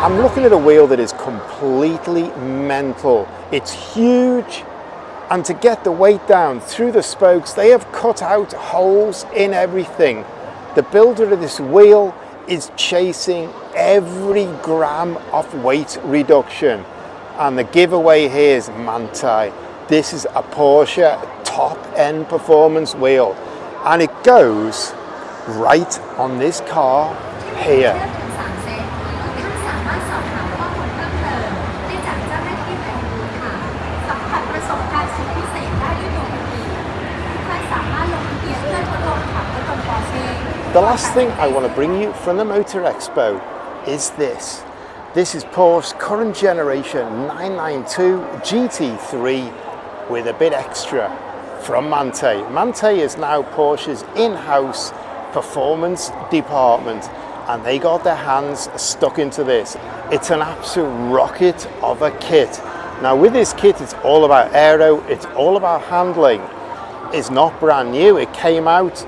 I'm looking at a wheel that is completely mental. It's huge, and to get the weight down through the spokes, they have cut out holes in everything. The builder of this wheel is chasing every gram of weight reduction. And the giveaway here is Manthey. This is a Porsche top-end performance wheel, and it goes right on this car here. The last thing I want to bring you from the Motor Expo is this. This is Porsche's current generation 992 GT3 with a bit extra from Manthey. Manthey is now Porsche's in-house performance department, and they got their hands stuck into this. It's an absolute rocket of a kit. Now with this kit, it's all about aero, it's all about handling. It's not brand new, it came out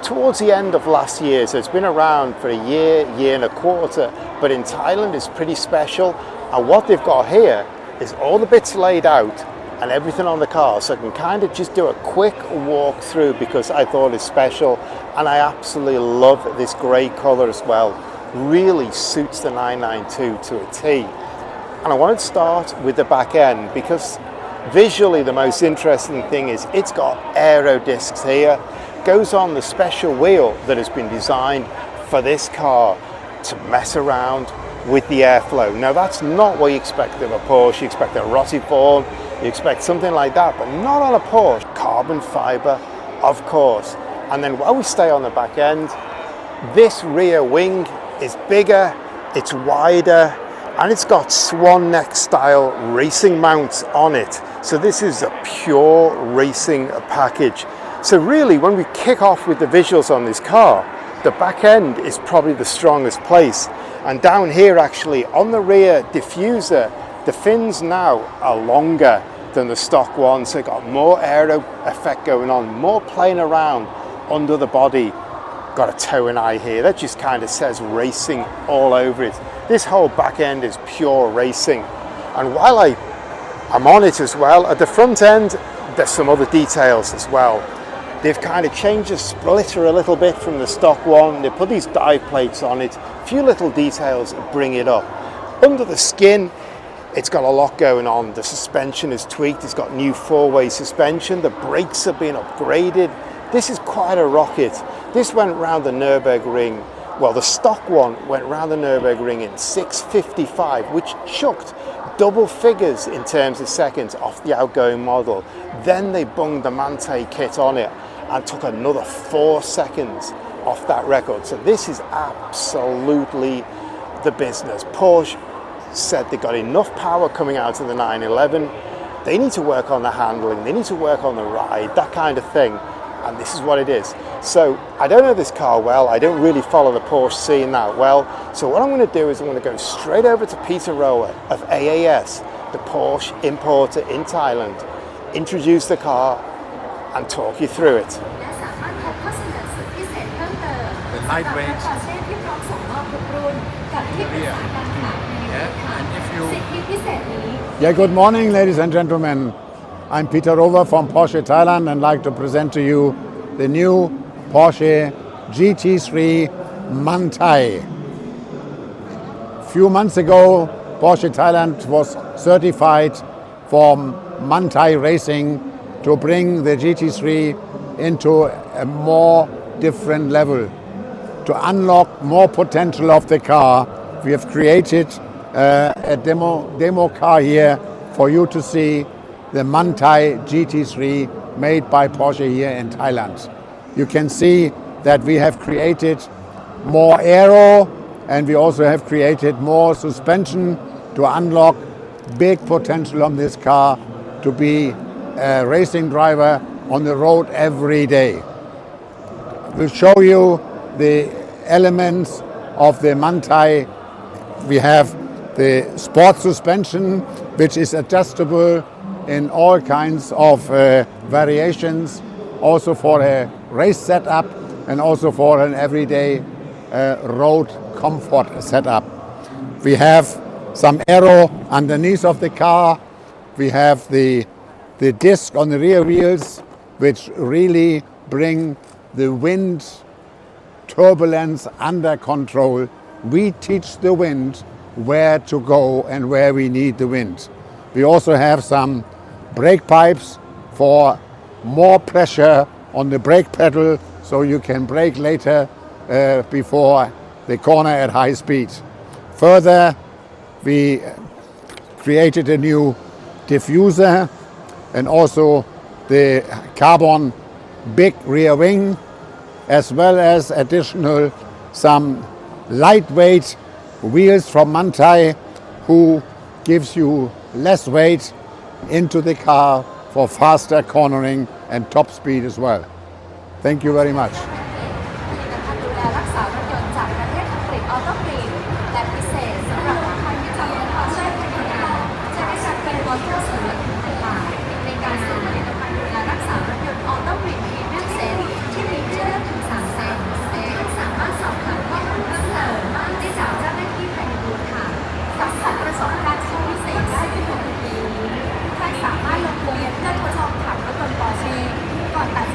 towards the end of last year, so it's been around for a year and a quarter, but in Thailand it's pretty special. And what they've got here is all the bits laid out and everything on the car, so I can kind of just do a quick walk through because I thought it's special, and I absolutely love this grey colour as well. Really suits the 992 to a T. And I wanted to start with the back end because visually the most interesting thing is it's got aero discs here. Goes on the special wheel that has been designed for this car to mess around with the airflow. Now that's not what you expect of a Porsche. You expect a Rotiform, you expect something like that, but not on a Porsche. Carbon fiber, of course. And then while we stay on the back end, this rear wing is bigger, it's wider, and it's got swan neck style racing mounts on it. So this is a pure racing package. So really, when we kick off with the visuals on this car, the back end is probably the strongest place. And down here actually, on the rear diffuser, the fins now are longer than the stock one, so it got more aero effect going on, more playing around under the body. Got a toe and eye here, that just kind of says racing all over it. This whole back end is pure racing. And while I'm on it as well, at the front end, there's some other details as well. They've kind of changed the splitter a little bit from the stock one. They put these dive plates on it. A few little details bring it up. Under the skin, it's got a lot going on. The suspension is tweaked. It's got new four-way suspension. The brakes have been upgraded. This is quite a rocket. This went round the Nürburgring. Well, the stock one went round the Nürburgring in 6:55, which chucked double figures in terms of seconds off the outgoing model. Then they bunged the Manthey kit on it and took another 4 seconds off that record. So this is absolutely the business. Porsche said they got enough power coming out of the 911. They need to work on the handling, they need to work on the ride, that kind of thing. And this is what it is. So I don't know this car well, I don't really follow the Porsche scene that well. So what I'm going to do is I'm going to go straight over to Peter Rower of AAS, the Porsche importer in Thailand, introduce the car and talk you through it. The lightweight rear. Yeah, good morning, ladies and gentlemen. I'm Peter Rower from Porsche Thailand and like to present to you the new Porsche GT3 Manthey. Few months ago, Porsche Thailand was certified for Manthey Racing to bring the GT3 into a more different level. To unlock more potential of the car, we have created a demo car here for you to see, the Manthey GT3 made by Porsche here in Thailand. You can see that we have created more aero and we also have created more suspension to unlock big potential on this car to be a racing driver on the road every day. We'll show you the elements of the Manthey. We have the sport suspension, which is adjustable in all kinds of variations, also for a race setup and also for an everyday road comfort setup. We have some aero underneath of the car. We have the disc on the rear wheels, which really bring the wind turbulence under control. We teach the wind where to go and where we need the wind. We also have some brake pipes for more pressure on the brake pedal so you can brake later before the corner at high speed. Further, we created a new diffuser and also the carbon big rear wing, as well as additional some lightweight wheels from Manthey, who gives you less weight into the car for faster cornering and top speed as well. Thank you very much. ดูแลรักษารถยนต์จากประเทศอังกฤษออโต้กรีนและพิเศษสำหรับลูกค้าที่จำเป็นความใช้บริการจะได้จัดเป็นวอเตอร์สำหรับทุกคนในการซื้อผลิตภัณฑ์ดูแลรักษารถยนต์ออโต้กรีนพรีเมียมเซตที่มีให้เลือกถึง3เซตท่านสามารถสอบถามข้อมูลเพิ่มเติมได้จากเจ้าหน้าที่ภายในบูธค่ะสัมผัสประสบการณ์สุดพิเศษได้ที่บูธนี้ท่านสามารถลงทะเบียนเพื่อทดลองขับรถยนต์ Porsche ก่อนตัด